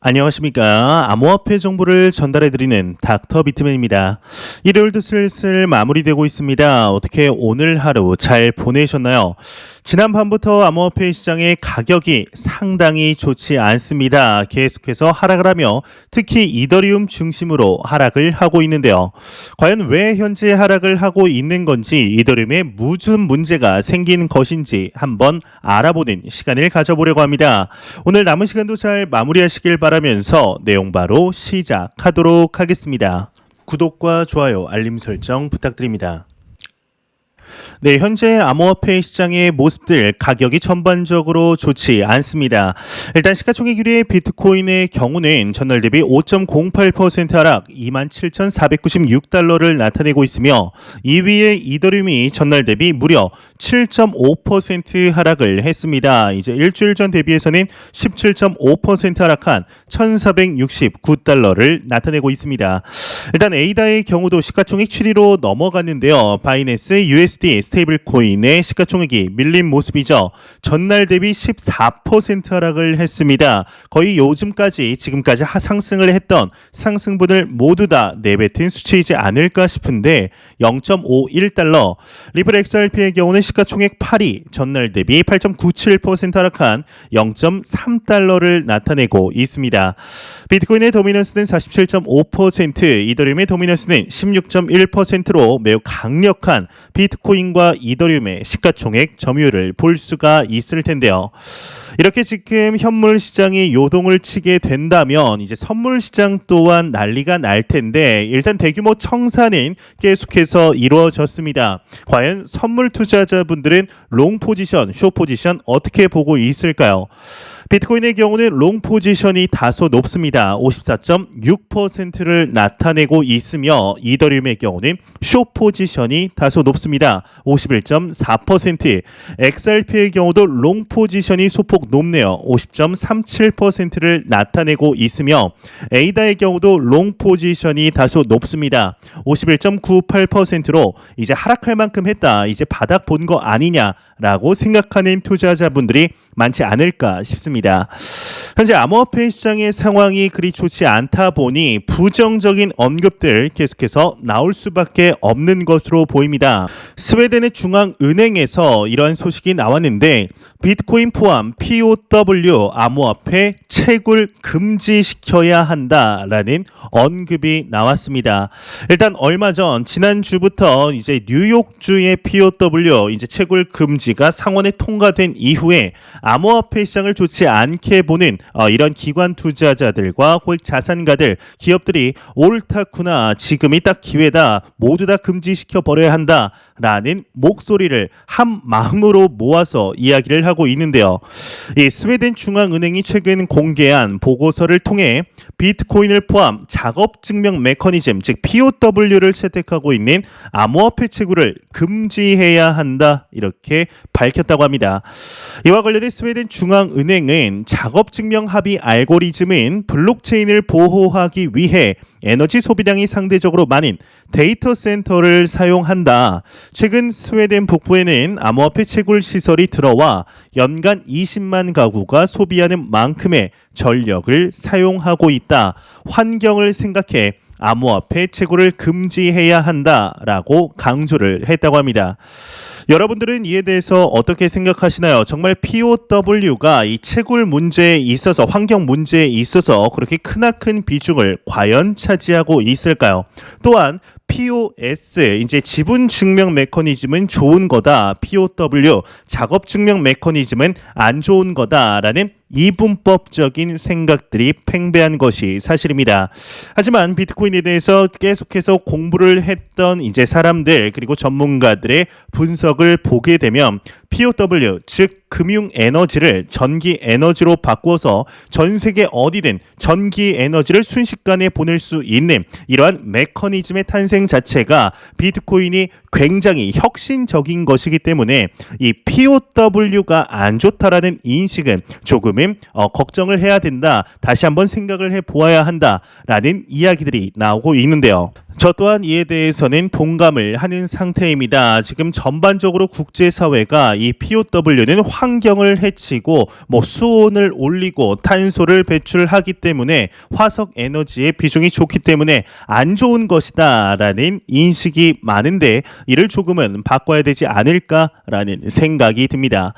안녕하십니까. 암호화폐 정보를 전달해드리는 닥터 비트맨입니다. 일요일도 슬슬 마무리되고 있습니다. 어떻게 오늘 하루 잘 보내셨나요? 지난 밤부터 암호화폐 시장의 가격이 상당히 좋지 않습니다. 계속해서 하락을 하며 특히 이더리움 중심으로 하락을 하고 있는데요. 과연 왜 현재 하락을 하고 있는 건지, 이더리움에 무슨 문제가 생긴 것인지 한번 알아보는 시간을 가져보려고 합니다. 오늘 남은 시간도 잘 마무리하시길 바라면서 내용 바로 시작하도록 하겠습니다. 구독과 좋아요, 알림 설정 부탁드립니다. 네, 현재 암호화폐 시장의 모습들, 가격이 전반적으로 좋지 않습니다. 일단 시가총액 1위의 비트코인의 경우는 전날 대비 5.08% 하락 27,496달러를 나타내고 있으며 2위의 이더리움이 전날 대비 무려 7.5% 하락을 했습니다. 이제 일주일 전 대비해서는 17.5% 하락한 1,469달러를 나타내고 있습니다. 일단 에이다의 경우도 시가총액 7위로 넘어갔는데요. 바이낸스 USD 스테이블 코인의 시가총액이 밀린 모습이죠. 전날 대비 14% 하락을 했습니다. 거의 요즘까지 지금까지 상승을 했던 상승분을 모두 다 내뱉은 수치이지 않을까 싶은데 0.51달러. 리플 XRP의 경우는 시가총액 8위, 전날 대비 8.97% 하락한 0.3달러를 나타내고 있습니다. 비트코인의 도미넌스는 47.5%, 이더리움의 도미넌스는 16.1%로 매우 강력한 비트코인과 이더리움의 시가총액 점유율을 볼 수가 있을 텐데요. 이렇게 지금 현물 시장이 요동을 치게 된다면 이제 선물 시장 또한 난리가 날 텐데, 일단 대규모 청산은 계속해서 이루어졌습니다. 과연 선물 투자자분들은 롱 포지션, 숏 포지션 어떻게 보고 있을까요? 비트코인의 경우는 롱 포지션이 다소 높습니다. 54.6%를 나타내고 있으며 이더리움의 경우는 숏 포지션이 다소 높습니다. 51.4%. XRP의 경우도 롱 포지션이 소폭 높네요. 50.37%를 나타내고 있으며 에이다의 경우도 롱 포지션이 다소 높습니다. 51.98%로 이제 하락할 만큼 했다, 이제 바닥 본 거 아니냐라고 생각하는 투자자분들이 많지 않을까 싶습니다. 현재 암호화폐 시장의 상황이 그리 좋지 않다 보니 부정적인 언급들 계속해서 나올 수밖에 없는 것으로 보입니다. 스웨덴의 중앙은행에서 이러한 소식이 나왔는데, 비트코인 포함 POW 암호화폐 채굴 금지시켜야 한다라는 언급이 나왔습니다. 일단 얼마 전 지난주부터 이제 뉴욕주의 POW 이제 채굴 금지가 상원에 통과된 이후에 암호화폐 시장을 좋지 않게 보는 이런 기관 투자자들과 고액 자산가들, 기업들이 옳다구나, 지금이 딱 기회다, 모두 다 금지시켜 버려야 한다라는 목소리를 한 마음으로 모아서 이야기를 하고 있는데요. 이 스웨덴 중앙은행이 최근 공개한 보고서를 통해 비트코인을 포함 작업 증명 메커니즘, 즉 POW를 채택하고 있는 암호화폐 채굴을 금지해야 한다, 이렇게 밝혔다고 합니다. 이와 관련해 스웨덴 중앙은행은 작업 증명 합의 알고리즘은 블록체인을 보호하기 위해 에너지 소비량이 상대적으로 많은 데이터 센터를 사용한다. 최근 스웨덴 북부에는 암호화폐 채굴 시설이 들어와 연간 20만 가구가 소비하는 만큼의 전력을 사용하고 있다. 환경을 생각해 암호화폐 채굴을 금지해야 한다라고 강조를 했다고 합니다. 여러분들은 이에 대해서 어떻게 생각하시나요? 정말 POW가 이 채굴 문제에 있어서, 환경 문제에 있어서 그렇게 크나큰 비중을 과연 차지하고 있을까요? 또한 POS, 이제 지분 증명 메커니즘은 좋은 거다, POW 작업 증명 메커니즘은 안 좋은 거다라는 이분법적인 생각들이 팽배한 것이 사실입니다. 하지만 비트코인에 대해서 계속해서 공부를 했던 이제 사람들, 그리고 전문가들의 분석을 보게 되면 POW, 즉 금융 에너지를 전기 에너지로 바꾸어서 전 세계 어디든 전기 에너지를 순식간에 보낼 수 있는 이러한 메커니즘의 탄생 자체가 비트코인이 굉장히 혁신적인 것이기 때문에 이 POW가 안 좋다라는 인식은 조금은 걱정을 해야 된다, 다시 한번 생각을 해보아야 한다라는 이야기들이 나오고 있는데요. 저 또한 이에 대해서는 동감을 하는 상태입니다. 지금 전반적으로 국제사회가 이 POW는 환경을 해치고 수온을 올리고 탄소를 배출하기 때문에 화석 에너지의 비중이 좋기 때문에 안 좋은 것이다라는 인식이 많은데 이를 조금은 바꿔야 되지 않을까라는 생각이 듭니다.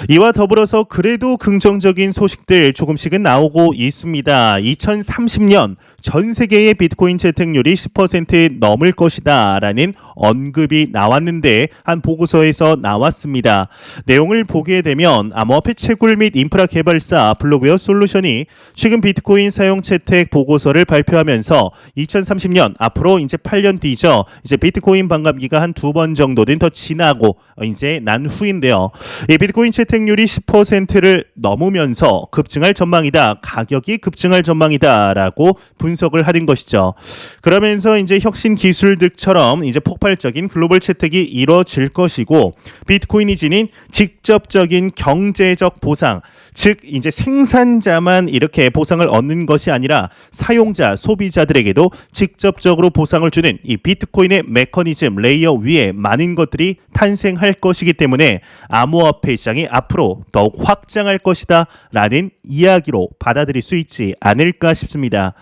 이와 더불어서 그래도 긍정적인 소식들 조금씩은 나오고 있습니다. 2030년 전 세계의 비트코인 채택률이 10% 넘을 것이다 라는 언급이 나왔는데 한 보고서에서 나왔습니다. 내용을 보게 되면 암호화폐 채굴 및 인프라 개발사 블록웨어 솔루션이 최근 비트코인 사용 채택 보고서를 발표하면서 2030년 앞으로 이제 8년 뒤죠. 이제 비트코인 반감기가 한 2번 정도는 더 지나고 이제 난 후인데요. 이 비트코인 채택률이 10%를 넘으면서 급증할 전망이다. 가격이 급증할 전망이다라고 분석을 하는 것이죠. 그러면서 이제 혁신 기술들처럼 이제 폭발적인 글로벌 채택이 이뤄질 것이고 비트코인이 지닌 직접적인 경제적 보상, 즉 이제 생산자만 이렇게 보상을 얻는 것이 아니라 사용자, 소비자들에게도 직접적으로 보상을 주는 이 비트코인의 메커니즘 레이어 위에 많은 것들이 탄생할 것이기 때문에 암호화폐 시장이 앞으로 더욱 확장할 것이다 라는 이야기로 받아들일 수 있지 않을까 싶습니다.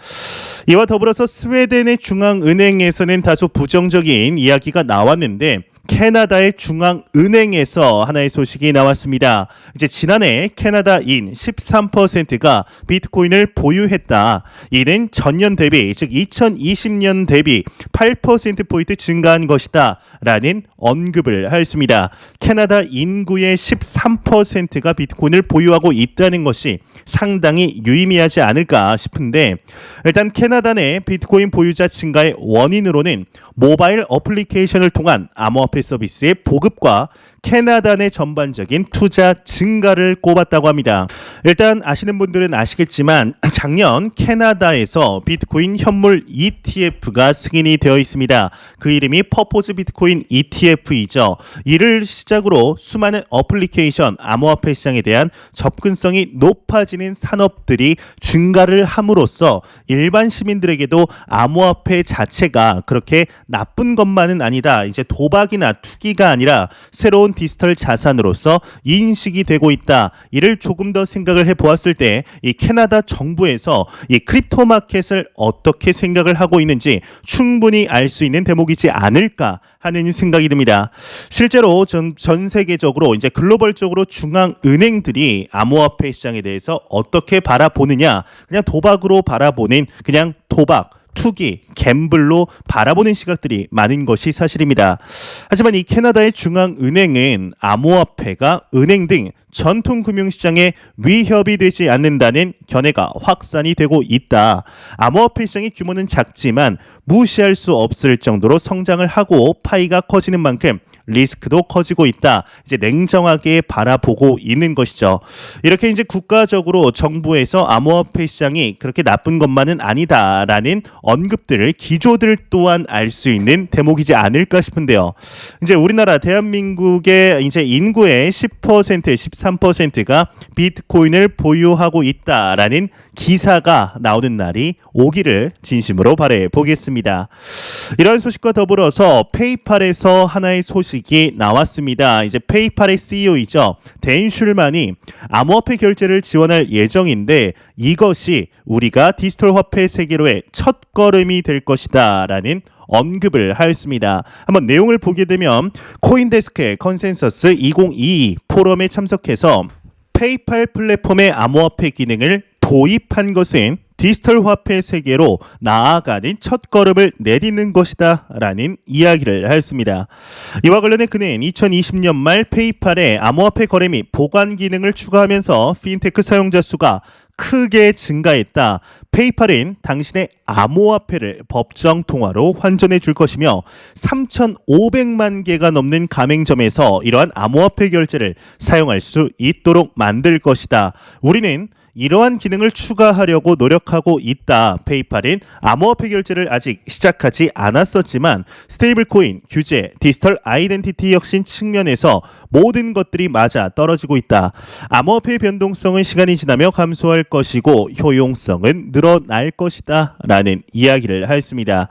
이와 더불어서 스웨덴의 중앙은행에서는 다소 부정적인 이야기가 나왔는데 캐나다의 중앙은행에서 하나의 소식이 나왔습니다. 이제 지난해 캐나다인 13%가 비트코인을 보유했다. 이는 전년 대비, 즉 2020년 대비 8%포인트 증가한 것이다. 라는 언급을 하였습니다. 캐나다 인구의 13%가 비트코인을 보유하고 있다는 것이 상당히 유의미하지 않을까 싶은데 일단 캐나다 내 비트코인 보유자 증가의 원인으로는 모바일 어플리케이션을 통한 암호화폐 서비스의 보급과 캐나다 내 전반적인 투자 증가를 꼽았다고 합니다. 일단 아시는 분들은 아시겠지만 작년 캐나다에서 비트코인 현물 ETF가 승인이 되어 있습니다. 그 이름이 퍼포즈 비트코인 ETF이죠. 이를 시작으로 수많은 어플리케이션, 암호화폐 시장에 대한 접근성이 높아지는 산업들이 증가를 함으로써 일반 시민들에게도 암호화폐 자체가 그렇게 나쁜 것만은 아니다. 이제 도박이나 투기가 아니라 새로운 디지털 자산으로서 인식이 되고 있다. 이를 조금 더 생각을 해보았을 때 이 캐나다 정부에서 이 크립토 마켓을 어떻게 생각을 하고 있는지 충분히 알 수 있는 대목이지 않을까 하는 생각이 듭니다. 실제로 전 세계적으로 이제 글로벌적으로 중앙은행들이 암호화폐 시장에 대해서 어떻게 바라보느냐, 그냥 도박으로 바라보는 그냥 도박, 투기, 갬블로 바라보는 시각들이 많은 것이 사실입니다. 하지만 이 캐나다의 중앙은행은 암호화폐가 은행 등 전통 금융시장에 위협이 되지 않는다는 견해가 확산이 되고 있다. 암호화폐 시장의 규모는 작지만 무시할 수 없을 정도로 성장을 하고 파이가 커지는 만큼 리스크도 커지고 있다. 이제 냉정하게 바라보고 있는 것이죠. 이렇게 이제 국가적으로 정부에서 암호화폐 시장이 그렇게 나쁜 것만은 아니다라는 언급들을 기조들 또한 알 수 있는 대목이지 않을까 싶은데요. 이제 우리나라 대한민국의 이제 인구의 10%, 13%가 비트코인을 보유하고 있다라는 기사가 나오는 날이 오기를 진심으로 바래 보겠습니다. 이런 소식과 더불어서 페이팔에서 하나의 소식이 나왔습니다. 이제 페이팔의 CEO이죠. 댄 슐만이 암호화폐 결제를 지원할 예정인데 이것이 우리가 디지털 화폐 세계로의 첫 걸음이 될 것이다 라는 언급을 하였습니다. 한번 내용을 보게 되면 코인데스크의 컨센서스 2022 포럼에 참석해서 페이팔 플랫폼의 암호화폐 기능을 도입한 것은 디지털 화폐 세계로 나아가는 첫걸음을 내딛는 것이다 라는 이야기를 하였습니다. 이와 관련해 그는 2020년 말 페이팔의 암호화폐 거래 및 보관 기능을 추가하면서 핀테크 사용자 수가 크게 증가했다. 페이팔은 당신의 암호화폐를 법정 통화로 환전해 줄 것이며 3,500만 개가 넘는 가맹점에서 이러한 암호화폐 결제를 사용할 수 있도록 만들 것이다. 우리는 이러한 기능을 추가하려고 노력하고 있다. 페이팔은 암호화폐 결제를 아직 시작하지 않았었지만 스테이블 코인, 규제, 디지털 아이덴티티 혁신 측면에서 모든 것들이 맞아 떨어지고 있다. 암호화폐의 변동성은 시간이 지나며 감소할 것이고 효용성은 늘어날 것이다. 라는 이야기를 하였습니다.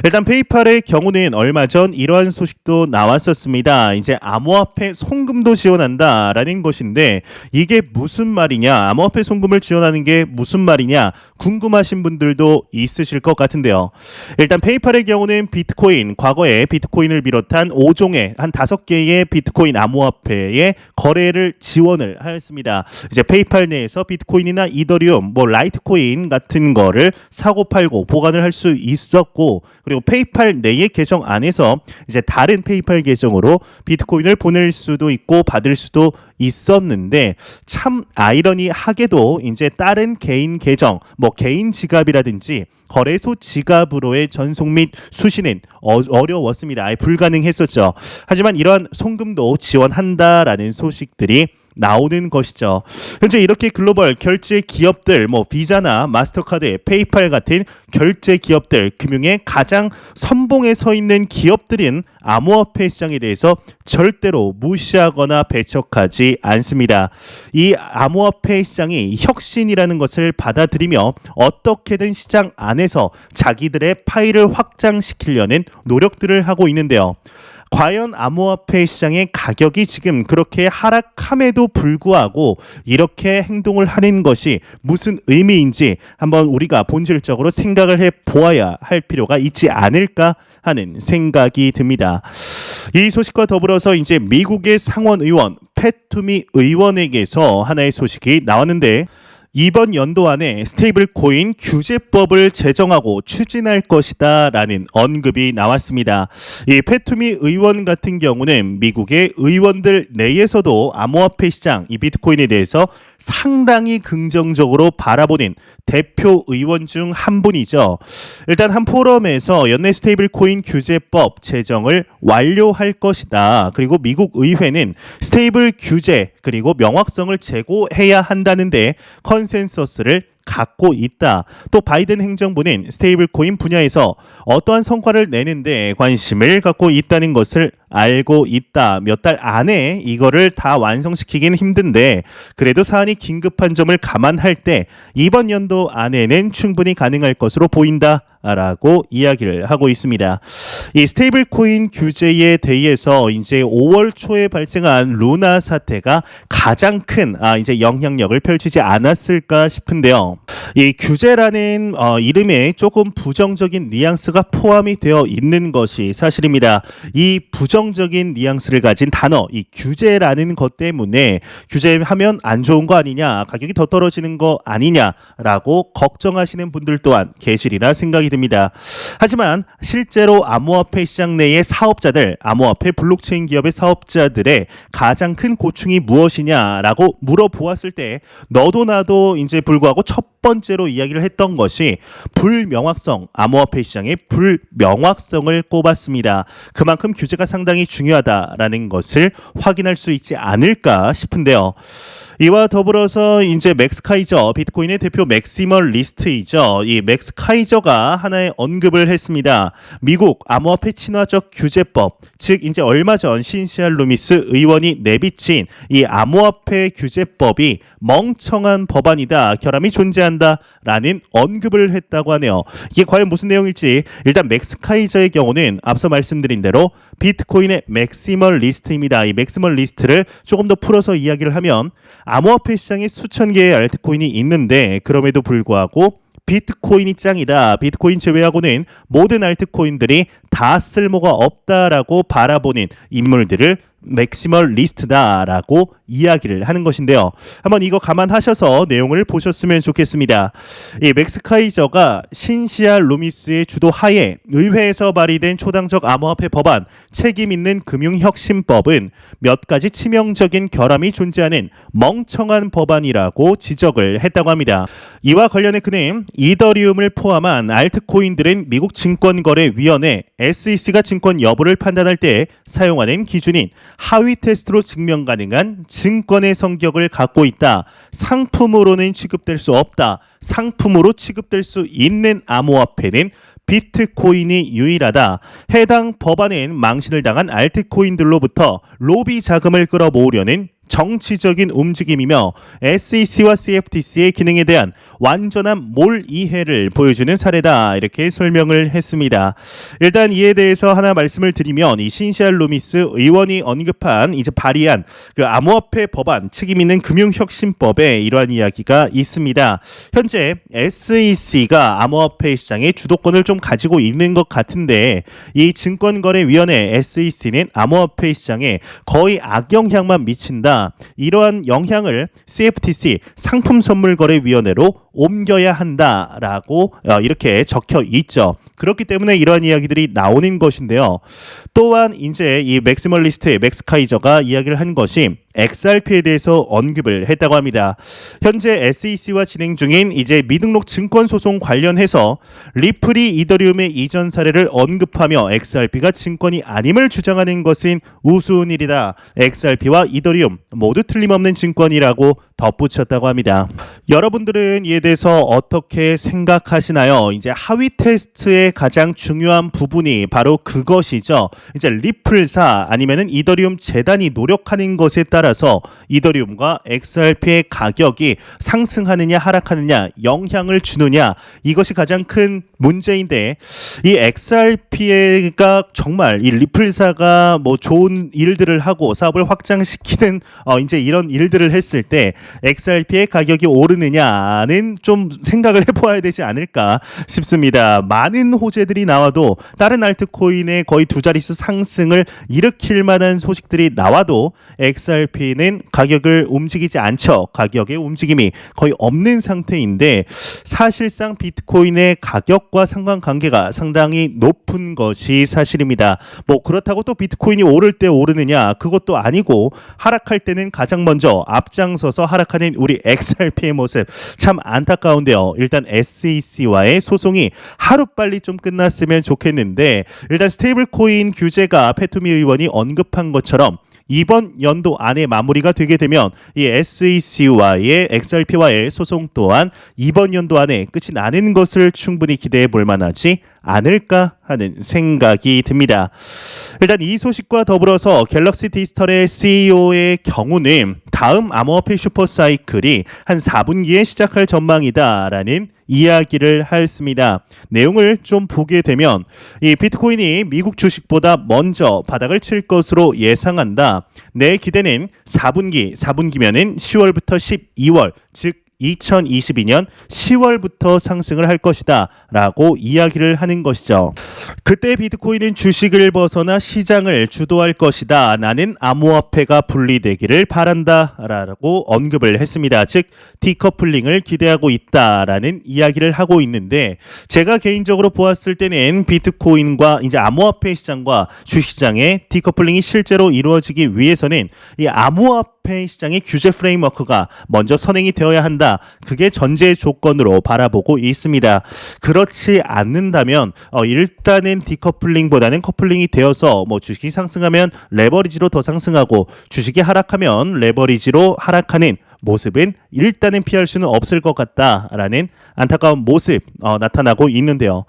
일단 페이팔의 경우는 얼마 전 이러한 소식도 나왔었습니다. 이제 암호화폐 송금도 지원한다. 라는 것인데 이게 무슨 말이냐? 암호화폐 송금을 지원하는 게 무슨 말이냐? 궁금하신 분들도 있으실 것 같은데요. 일단 페이팔의 경우는 비트코인, 과거에 비트코인을 비롯한 5종의 한 5개의 비트코인 암호화폐의 거래를 지원을 하였습니다. 이제 페이팔 내에서 비트코인이나 이더리움, 라이트코인 같은 거를 사고 팔고 보관을 할 수 있었고, 그리고 페이팔 내의 계정 안에서 이제 다른 페이팔 계정으로 비트코인을 보낼 수도 있고 받을 수도 있었는데, 참 아이러니하게도 이제 다른 개인 계정, 개인 지갑이라든지 거래소 지갑으로의 전송 및 수신은 어려웠습니다. 아예 불가능했었죠. 하지만 이러한 송금도 지원한다라는 소식들이 나오는 것이죠. 현재 이렇게 글로벌 결제 기업들, 비자나 마스터카드, 페이팔 같은 결제 기업들, 금융의 가장 선봉에 서 있는 기업들은 암호화폐 시장에 대해서 절대로 무시하거나 배척하지 않습니다. 이 암호화폐 시장이 혁신이라는 것을 받아들이며 어떻게든 시장 안에서 자기들의 파일을 확장시키려는 노력들을 하고 있는데요. 과연 암호화폐 시장의 가격이 지금 그렇게 하락함에도 불구하고 이렇게 행동을 하는 것이 무슨 의미인지 한번 우리가 본질적으로 생각을 해 보아야 할 필요가 있지 않을까 하는 생각이 듭니다. 이 소식과 더불어서 이제 미국의 상원 의원 팻투미 의원에게서 하나의 소식이 나왔는데, 이번 연도 안에 스테이블 코인 규제법을 제정하고 추진할 것이다 라는 언급이 나왔습니다. 이 팻투미 의원 같은 경우는 미국의 의원들 내에서도 암호화폐 시장, 이 비트코인에 대해서 상당히 긍정적으로 바라보는 대표 의원 중 한 분이죠. 일단 한 포럼에서 연내 스테이블 코인 규제법 제정을 완료할 것이다. 그리고 미국 의회는 스테이블 규제 그리고 명확성을 제고해야 한다는데 컨센서스를 갖고 있다. 또 바이든 행정부는 스테이블 코인 분야에서 어떠한 성과를 내는데 관심을 갖고 있다는 것을 알고 있다. 몇 달 안에 이거를 다 완성시키긴 힘든데 그래도 사안이 긴급한 점을 감안할 때 이번 연도 안에는 충분히 가능할 것으로 보인다. 라고 이야기를 하고 있습니다. 이 스테이블 코인 규제에 대해서 이제 5월 초에 발생한 루나 사태가 가장 큰 이제 영향력을 펼치지 않았을까 싶은데요. 이 규제라는 이름에 조금 부정적인 뉘앙스가 포함이 되어 있는 것이 사실입니다. 이 부정적인 뉘앙스를 가진 단어, 이 규제라는 것 때문에 규제하면 안 좋은 거 아니냐, 가격이 더 떨어지는 거 아니냐라고 걱정하시는 분들 또한 계시리라 생각이 듭니다. 하지만 실제로 암호화폐 시장 내의 사업자들, 암호화폐 블록체인 기업의 사업자들의 가장 큰 고충이 무엇이냐라고 물어보았을 때 너도 나도 이제 불구하고 첫 번째로 이야기를 했던 것이 불명확성, 암호화폐 시장의 불명확성을 꼽았습니다. 그만큼 규제가 상당히 중요하다라는 것을 확인할 수 있지 않을까 싶은데요. 이와 더불어서 이제 맥스 카이저, 비트코인의 대표 맥시멀리스트이죠. 이 맥스 카이저가 하나의 언급을 했습니다. 미국 암호화폐 친화적 규제법, 즉 이제 얼마 전 신시알 루미스 의원이 내비친 이 암호화폐 규제법이 멍청한 법안이다, 결함이 존재한다라는 언급을 했다고 하네요. 이게 과연 무슨 내용일지, 일단 맥스 카이저의 경우는 앞서 말씀드린 대로 비트코인의 맥시멀리스트입니다. 이 맥시멀리스트를 조금 더 풀어서 이야기를 하면 암호화폐 시장에 수천 개의 알트코인이 있는데 그럼에도 불구하고 비트코인이 짱이다, 비트코인 제외하고는 모든 알트코인들이 다 쓸모가 없다라고 바라보는 인물들을 맥시멀리스트다라고 이야기를 하는 것인데요. 한번 이거 감안하셔서 내용을 보셨으면 좋겠습니다. 이 맥스 카이저가 신시알 루미스의 주도 하에 의회에서 발의된 초당적 암호화폐 법안 책임 있는 금융혁신법은 몇 가지 치명적인 결함이 존재하는 멍청한 법안이라고 지적을 했다고 합니다. 이와 관련해 그는 이더리움을 포함한 알트코인들은 미국 증권거래위원회 SEC가 증권 여부를 판단할 때 사용하는 기준인 하위 테스트로 증명 가능한 증권의 성격을 갖고 있다. 상품으로는 취급될 수 없다. 상품으로 취급될 수 있는 암호화폐는 비트코인이 유일하다. 해당 법안은 망신을 당한 알트코인들로부터 로비 자금을 끌어모으려는 정치적인 움직임이며 SEC와 CFTC의 기능에 대한 완전한 몰이해를 보여주는 사례다. 이렇게 설명을 했습니다. 일단 이에 대해서 하나 말씀을 드리면 이 신시알 루미스 의원이 언급한 이제 발의한 그 암호화폐 법안 책임 있는 금융혁신법에 이러한 이야기가 있습니다. 현재 SEC가 암호화폐 시장의 주도권을 좀 가지고 있는 것 같은데 이 증권거래위원회 SEC는 암호화폐 시장에 거의 악영향만 미친다. 이러한 영향을 CFTC 상품선물거래위원회로 옮겨야 한다라고 이렇게 적혀 있죠. 그렇기 때문에 이러한 이야기들이 나오는 것인데요. 또한 이제 이 맥시멀리스트 맥스 카이저가 이야기를 한 것이 XRP에 대해서 언급을 했다고 합니다. 현재 SEC와 진행 중인 이제 미등록 증권 소송 관련해서 리플이 이더리움의 이전 사례를 언급하며 XRP가 증권이 아님을 주장하는 것은 우스운 일이다. XRP와 이더리움 모두 틀림없는 증권이라고 덧붙였다고 합니다. 여러분들은 이에 대해서 어떻게 생각하시나요? 이제 하위 테스트의 가장 중요한 부분이 바로 그것이죠. 이제 리플사 아니면은 이더리움 재단이 노력하는 것에 따라서 이더리움과 XRP의 가격이 상승하느냐 하락하느냐 영향을 주느냐 이것이 가장 큰 문제인데 이 XRP가 정말 이 리플사가 뭐 좋은 일들을 하고 사업을 확장시키는 이제 이런 일들을 했을 때 XRP의 가격이 오르느냐는 좀 생각을 해보아야 되지 않을까 싶습니다. 많은 호재들이 나와도 다른 알트코인의 거의 두 자릿수 상승을 일으킬 만한 소식들이 나와도 XRP는 가격을 움직이지 않죠. 가격의 움직임이 거의 없는 상태인데 사실상 비트코인의 가격과 상관관계가 상당히 높은 것이 사실입니다. 뭐 그렇다고 또 비트코인이 오를 때 오르느냐 그것도 아니고 하락할 때는 가장 먼저 앞장서서 하락하는 우리 XRP의 모습 참 안타까운데요. 일단 SEC와의 소송이 하루빨리 좀 끝났으면 좋겠는데 일단 스테이블 코인 규제가 페투미 의원이 언급한 것처럼 이번 연도 안에 마무리가 되게 되면 이 SEC와의 XRP와의 소송 또한 이번 연도 안에 끝이 나는 것을 충분히 기대해 볼 만하지 않을까 하는 생각이 듭니다. 일단 이 소식과 더불어서 갤럭시 디지털의 CEO의 경우는 다음 암호화폐 슈퍼사이클이 한 4분기에 시작할 전망이다라는 이야기를 했습니다. 내용을 좀 보게 되면 이 비트코인이 미국 주식보다 먼저 바닥을 칠 것으로 예상한다. 내 기대는 4분기면은 10월부터 12월 즉 2022년 10월부터 상승을 할 것이다 라고 이야기를 하는 것이죠. 그때 비트코인은 주식을 벗어나 시장을 주도할 것이다. 나는 암호화폐가 분리되기를 바란다 라고 언급을 했습니다. 즉 디커플링을 기대하고 있다라는 이야기를 하고 있는데 제가 개인적으로 보았을 때는 비트코인과 이제 암호화폐 시장과 주식시장의 디커플링이 실제로 이루어지기 위해서는 이 암호화폐 시장의 규제 프레임워크가 먼저 선행이 되어야 한다. 그게 전제 조건으로 바라보고 있습니다. 그렇지 않는다면 일단은 디커플링보다는 커플링이 되어서 뭐 주식이 상승하면 레버리지로 더 상승하고 주식이 하락하면 레버리지로 하락하는 모습은 일단은 피할 수는 없을 것 같다라는 안타까운 모습 나타나고 있는데요.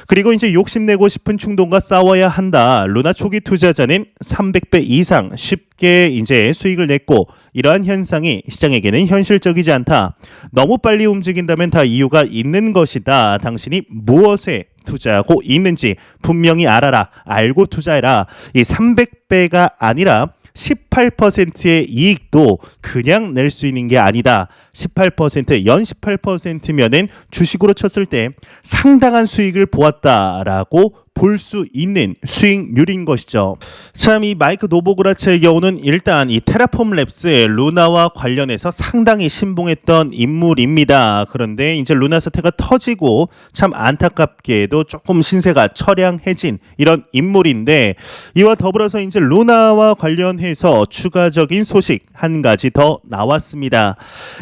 그리고 이제 욕심내고 싶은 충동과 싸워야 한다. 루나 초기 투자자는 300배 이상 쉽게 이제 수익을 냈고 이러한 현상이 시장에게는 현실적이지 않다. 너무 빨리 움직인다면 다 이유가 있는 것이다. 당신이 무엇에 투자하고 있는지 분명히 알아라. 알고 투자해라. 이 300배가 아니라 18%의 이익도 그냥 낼 수 있는 게 아니다. 18%, 연 18%면은 주식으로 쳤을 때 상당한 수익을 보았다라고 볼 수 있는 수익률인 것이죠. 참 이 마이크 노보그라츠의 경우는 일단 이 테라폼 랩스의 루나와 관련해서 상당히 신봉했던 인물입니다. 그런데 이제 루나 사태가 터지고 참 안타깝게도 조금 신세가 처량해진 이런 인물인데 이와 더불어서 이제 루나와 관련해서 추가적인 소식 한 가지 더 나왔습니다.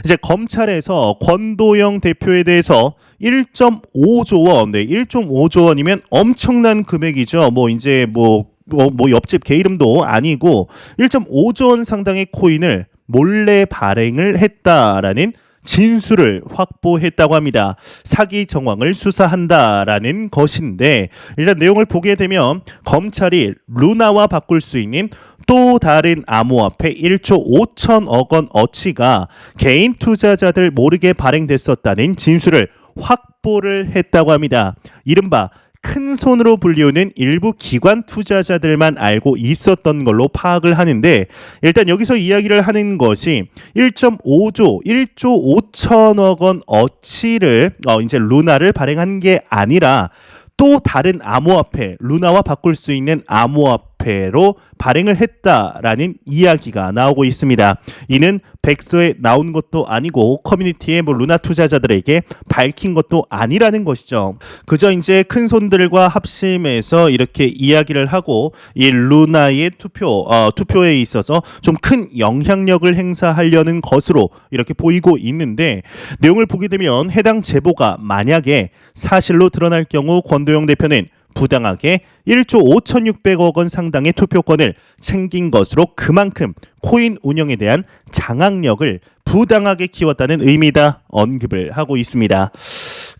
이제 검찰에서 권도영 대표에 대해서 1.5조 원, 네, 1.5조 원이면 엄청난 금액이죠. 뭐 이제 뭐 뭐 옆집 개 이름도 아니고 1.5조 원 상당의 코인을 몰래 발행을 했다라는 진술을 확보했다고 합니다. 사기 정황을 수사한다라는 것인데, 일단 내용을 보게 되면 검찰이 루나와 바꿀 수 있는 또 다른 암호화폐 1조 5천억 원 어치가 개인 투자자들 모르게 발행됐었다는 진술을 확보를 했다고 합니다. 이른바 큰 손으로 불리우는 일부 기관 투자자들만 알고 있었던 걸로 파악을 하는데, 일단 여기서 이야기를 하는 것이 1.5조 1조 5천억 원 어치를 이제 루나를 발행한 게 아니라 또 다른 암호화폐, 루나와 바꿀 수 있는 암호화폐로 발행을 했다라는 이야기가 나오고 있습니다. 이는 백서에 나온 것도 아니고 커뮤니티의 뭐 루나 투자자들에게 밝힌 것도 아니라는 것이죠. 그저 이제 큰 손들과 합심해서 이렇게 이야기를 하고 이 루나의 투표에 있어서 좀 큰 영향력을 행사하려는 것으로 이렇게 보이고 있는데, 내용을 보게 되면 해당 제보가 만약에 사실로 드러날 경우 권도영 대표는 부당하게 1조 5,600억 원 상당의 투표권을 챙긴 것으로 그만큼 코인 운영에 대한 장악력을 부당하게 키웠다는 의미다 언급을 하고 있습니다.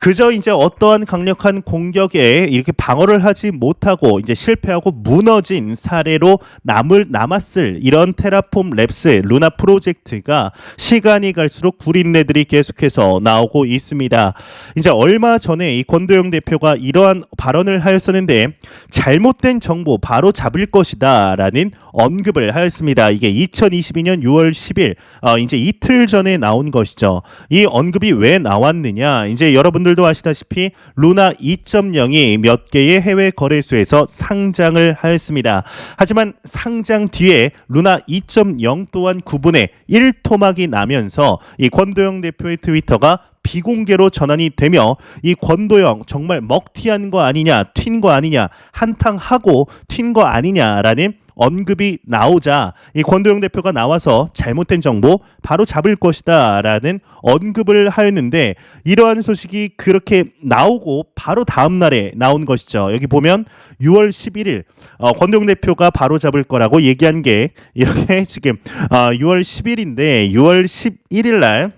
그저 이제 어떠한 강력한 공격에 이렇게 방어를 하지 못하고 이제 실패하고 무너진 사례로 남았을 이런 테라폼 랩스 루나 프로젝트가 시간이 갈수록 구린내들이 계속해서 나오고 있습니다. 이제 얼마 전에 이 권도영 대표가 이러한 발언을 하였었는데, 잘못된 정보 바로 잡을 것이다라는 언급을 하였습니다. 이게 2022년 6월 10일 이제 이틀 전에 나온 것이죠. 이 언급이 왜 나왔느냐? 이제 여러분들도 아시다시피 루나 2.0이 몇 개의 해외 거래소에서 상장을 하였습니다. 하지만 상장 뒤에 루나 2.0 또한 9분의 1토막이 나면서 이 권도영 대표의 트위터가 비공개로 전환이 되며, 이 권도영 정말 먹튀한 거 아니냐, 튄 거 아니냐, 한탕하고 튄 거 아니냐라는 언급이 나오자 이 권도영 대표가 나와서 잘못된 정보 바로 잡을 것이다라는 언급을 하였는데, 이러한 소식이 그렇게 나오고 바로 다음 날에 나온 것이죠. 여기 보면 6월 11일 권도영 대표가 바로 잡을 거라고 얘기한 게 이렇게 지금 6월 10일인데 6월 11일 날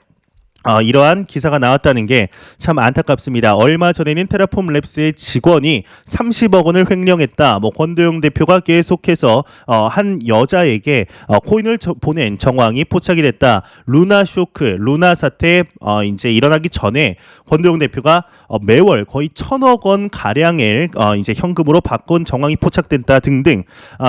이러한 기사가 나왔다는 게 참 안타깝습니다. 얼마 전에는 테라폼 랩스의 직원이 30억 원을 횡령했다. 뭐 권도영 대표가 계속해서 한 여자에게 코인을 보낸 정황이 포착이 됐다. 루나 쇼크, 루나 사태 이제 일어나기 전에 권도영 대표가 매월 거의 1,000억 원 가량을 이제 현금으로 바꾼 정황이 포착됐다 등등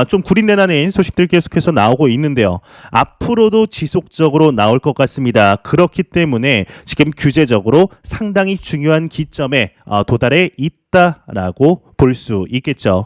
좀 구린내나는 소식들 계속해서 나오고 있는데요. 앞으로도 지속적으로 나올 것 같습니다. 그렇기 때문에 지금 규제적으로 상당히 중요한 기점에 도달해 있다라고 볼 수 있겠죠.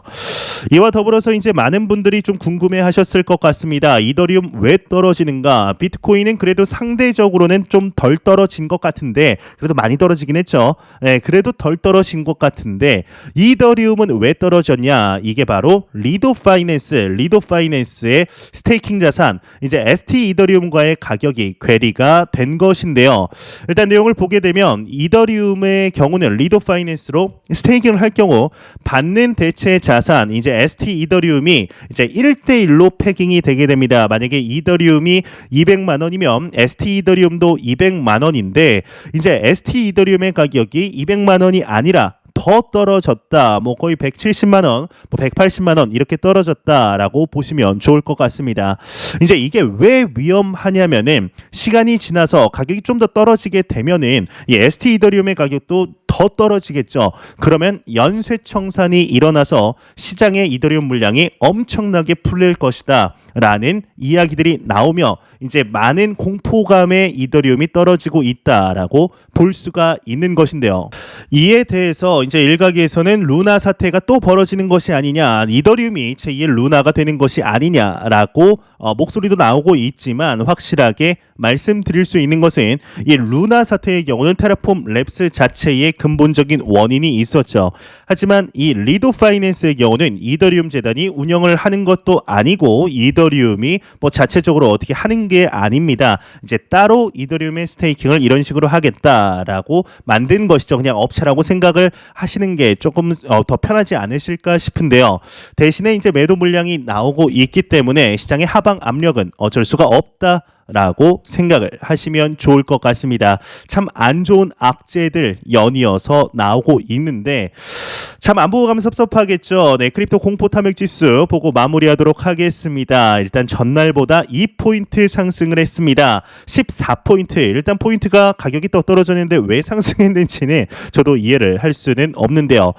이와 더불어서 이제 많은 분들이 좀 궁금해하셨을 것 같습니다. 이더리움 왜 떨어지는가? 비트코인은 그래도 상대적으로는 좀 덜 떨어진 것 같은데, 그래도 많이 떨어지긴 했죠. 네, 그래도 덜 떨어진 것 같은데 이더리움은 왜 떨어졌냐? 이게 바로 리도 파이낸스의 스테이킹 자산 이제 ST 이더리움과의 가격이 괴리가 된 것인데요. 일단 내용을 보게 되면 이더리움의 경우는 리도 파이낸스로 스테이킹을 할 경우 받는 대체 자산 이제 ST 이더리움이 이제 1대1로 패깅이 되게 됩니다. 만약에 이더리움이 200만 원이면 ST 이더리움도 200만 원인데, 이제 ST 이더리움의 가격이 200만 원이 아니라 더 떨어졌다. 뭐 거의 170만 원, 뭐 180만 원 이렇게 떨어졌다라고 보시면 좋을 것 같습니다. 이제 이게 왜 위험하냐면은 시간이 지나서 가격이 좀 더 떨어지게 되면은 이 ST 이더리움의 가격도 더 떨어지겠죠. 그러면 연쇄청산이 일어나서 시장의 이더리움 물량이 엄청나게 풀릴 것이다 라는 이야기들이 나오며 이제 많은 공포감의 이더리움이 떨어지고 있다라고 볼 수가 있는 것인데요. 이에 대해서 이제 일각에서는 루나 사태가 또 벌어지는 것이 아니냐, 이더리움이 제2의 루나가 되는 것이 아니냐라고 목소리도 나오고 있지만, 확실하게 말씀드릴 수 있는 것은 이 루나 사태의 경우는 테라폼 랩스 자체의 근본적인 원인이 있었죠. 하지만 이 리도 파이낸스의 경우는 이더리움 재단이 운영을 하는 것도 아니고 이더리움이 뭐 자체적으로 어떻게 하는 게 아닙니다. 이제 따로 이더리움의 스테이킹을 이런 식으로 하겠다라고 만든 것이죠. 그냥 업체라고 생각을 하시는 게 조금 더 편하지 않으실까 싶은데요. 대신에 이제 매도 물량이 나오고 있기 때문에 시장의 하방 압력은 어쩔 수가 없다. 라고 생각을 하시면 좋을 것 같습니다. 참 안 좋은 악재들 연이어서 나오고 있는데 참 안 보고 가면 섭섭하겠죠. 네, 크립토 공포 탐욕 지수 보고 마무리하도록 하겠습니다. 일단 전날보다 2포인트 상승을 했습니다. 14포인트. 일단 포인트가 가격이 또 떨어졌는데 왜 상승했는지는 저도 이해를 할 수는 없는데요.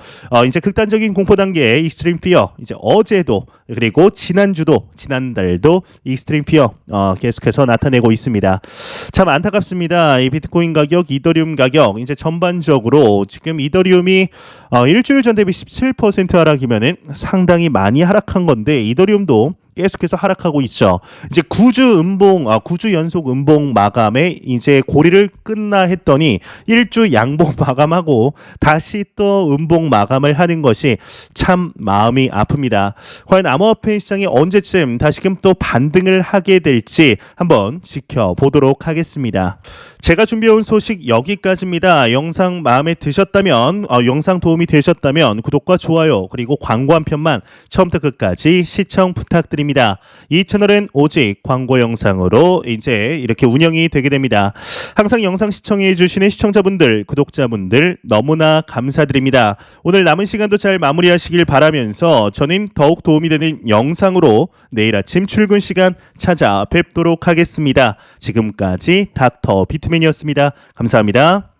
이제 극단적인 공포 단계 익스트림 피어 이제 어제도 그리고 지난달도 익스트림 피어 계속해서 나타내고 있습니다. 참 안타깝습니다. 이 비트코인 가격, 이더리움 가격 이제 전반적으로 지금 이더리움이 일주일 전 대비 17% 하락이면은 상당히 많이 하락한 건데 이더리움도 계속해서 하락하고 있죠. 이제 9주 연속 음봉 마감에 이제 고리를 끝나 했더니 1주 양봉 마감하고 다시 또 음봉 마감을 하는 것이 참 마음이 아픕니다. 과연 암호화폐 시장이 언제쯤 다시금 또 반등을 하게 될지 한번 지켜보도록 하겠습니다. 제가 준비해온 소식 여기까지입니다. 영상 마음에 드셨다면 영상 도움이 되셨다면 구독과 좋아요 그리고 광고 한 편만 처음부터 끝까지 시청 부탁드립니다. 이 채널은 오직 광고 영상으로 이제 이렇게 운영이 되게 됩니다. 항상 영상 시청해 주시는 시청자분들, 구독자분들 너무나 감사드립니다. 오늘 남은 시간도 잘 마무리하시길 바라면서 저는 더욱 도움이 되는 영상으로 내일 아침 출근 시간 찾아뵙도록 하겠습니다. 지금까지 닥터 비트맨이었습니다. 감사합니다.